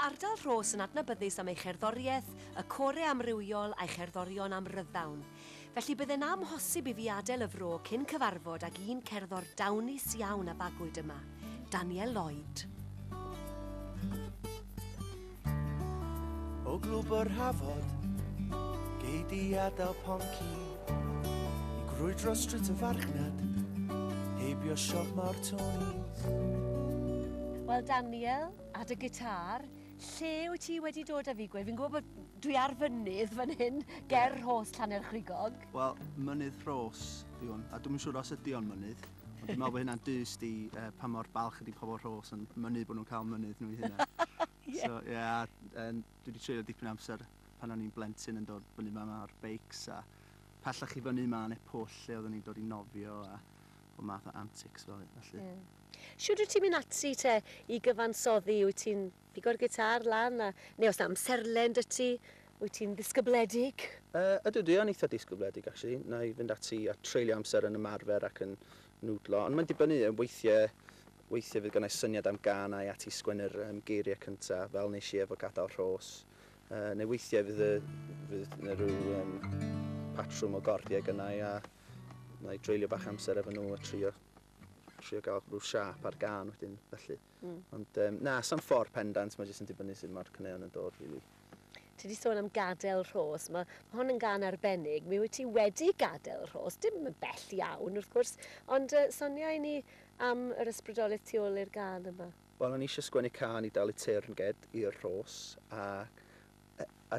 ardal Rhos yn adnabyddus am ei cherddoriaeth, y corau amrywiol a'i cherddorion am ryddawn. Felly byddai'n amhosib I fi adael y fro cyn cyfarfod ag un cerddor dawnus iawn a bagwyd yma, Daniel Lloyd. O glwb o'r hafod, gei di adael ponci I grwydro stryd y farchnad, heibio siop mor Tonys. Wel Daniel, a dy gitar, lle wyt ti wedi dod â fi gweud? Fi'n gwybod bod dwi ar fynydd fan hyn, ger Rhosllannerchrugog. Wel, mynydd Rhos di hwn, a dwi'n siŵr os ydi o'n mynydd. Ond dwi'n meddwl bod hynna'n dys di pa mor balch ydi pobl Rhos yn mynydd bod nhw'n cael mynydd nhw I hynna. So, dwi wedi treulio dipyn amser pan o'n i'n blentyn yn dod fyny yma ar beics a pellach I fyny yma yn y pwll lle oedden ni'n dod I nofio a o math o antics fel felly. Siwr wyt ti'n mynd ati te I gyfansoddi? Wyt ti'n pigo'r gitar lan? Neu os na amserlen dy ti? Wyt ti'n ddisgybledig? Ydw, dwi yn eitha disgybledig, actually. Na I fynd ati a treulio amser yn ymarfer ac yn nwdlo. Ond mae'n dibynnu, weithiau fydd gennau syniad am gan a ati sgwennu'r geiriau cyntaf, fel nes I efo gadael Rhos. Neu weithiau fydd rhyw patrwm o gordiau gennau a na I dreulio bach amser efo nhw a trio gael rhyw siap ar gan wedyn, felly. Ond na, sa'n ffordd pendant, mae jyst yn dibynnu sydd mae'r cyneuon yn dod, really. Ti wedi sôn am gadael Rhos, mae hwn yn gan arbennig. Mi wyt ti wedi gadael Rhos, dim yn bell iawn wrth gwrs, ond sonia I ni am yr ysbrydoliaeth tu ôl i'r gan yma. Wel, o'n I eisiau sgwennu can I dalu teyrnged i'r Rhos, a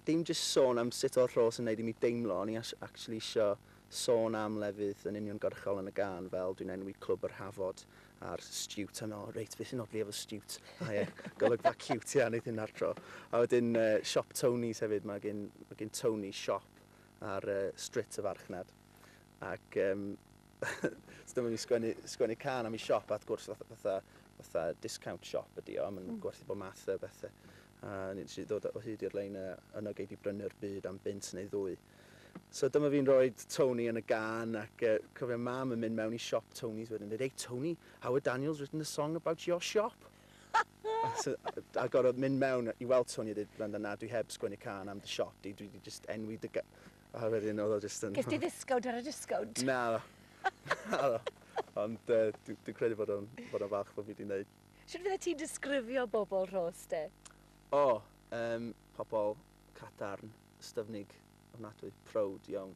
dim jyst sôn am sut o'r Rhos yn neud I mi deimlo, o'n I actually eisiau sôn am lefydd yn uniongyrchol yn y gan, fel dwi'n enwi clwb yr hafod a'r stiwt yno, reit, beth sy'n odli efo stiwt? A ie, golygfa cute ia, neud hyn ar tro. A wedyn siop Tonys hefyd, mae gen Tony siop ar strit y farchnad. Ac so dyma mi sgwennu can am I siop, a wrth gwrs fatha discount shop ydi o, mae'n gwerthu bod math o bethau. A nes I ddod o hyd i'r lein yno gei di brynu'r byd am bint neu ddwy. So dyma fi'n rhoi Tony yn y gan ac cofio mam yn mynd mewn I siop Tonys wedyn. Hey Tony, how had Daniel's written a song about your shop? A gorfod mynd mewn I weld Tony a dweud, Brenda, na, dwi heb sgwennu can am dy siop. Dwi just enwi dy... A wedyn oedd o just yn... Ges ti ddisgownt ar y disgownt? Na, ond dwi'n credu bod o'n falch bod fi wedi gwneud. Sut fydde ti'n disgrifio bobl Rhos te? Pobl cadarn, ystyfnig, ofnadwy, proud iawn.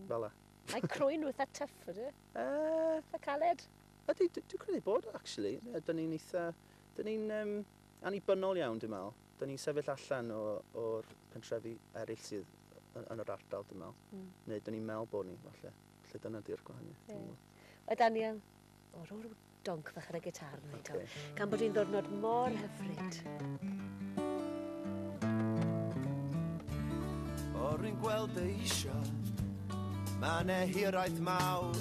Fel la. Mae crwyn wytha tyff ydy? Fa caled? Dwi'n credu bod, actually. Dyn ni'n annibynnol iawn, dwi'n meddwl. Dyn ni'n sefyll allan o'r pentrefi eraill sydd yn yr ardal, dwi'n meddwl. Neu dyn ni'n meddwl bod ni, falle. Lle dyna di'r gwahaniaeth. O Daniel, o'r rhyw donc fach ar y gitar nhw eto, gan bod hi'n ddwrnod mor hyfryd. O'r un gweld eisio, mae 'na hiraeth mawr,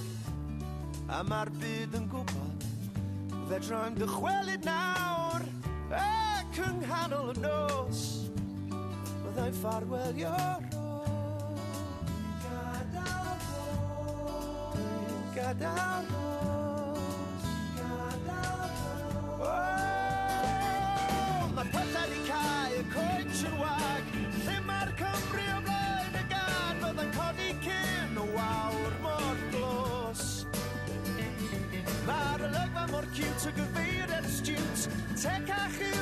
a mae'r byd yn gwybod, fedrai'm dychwelyd nawr, ac yng nghanol y nos, byddai'n ffarwelio Rhos. Gadael Rhos, gadael Rhos, gadael Rhos. O, mae pethau di cael y coets yn wag, lle mae'r Cymru o blaen y gan, byddai'n codi cyn o wawr mor glos. Mae'r olygfa mor cute o gyfeiriad astute, te cachu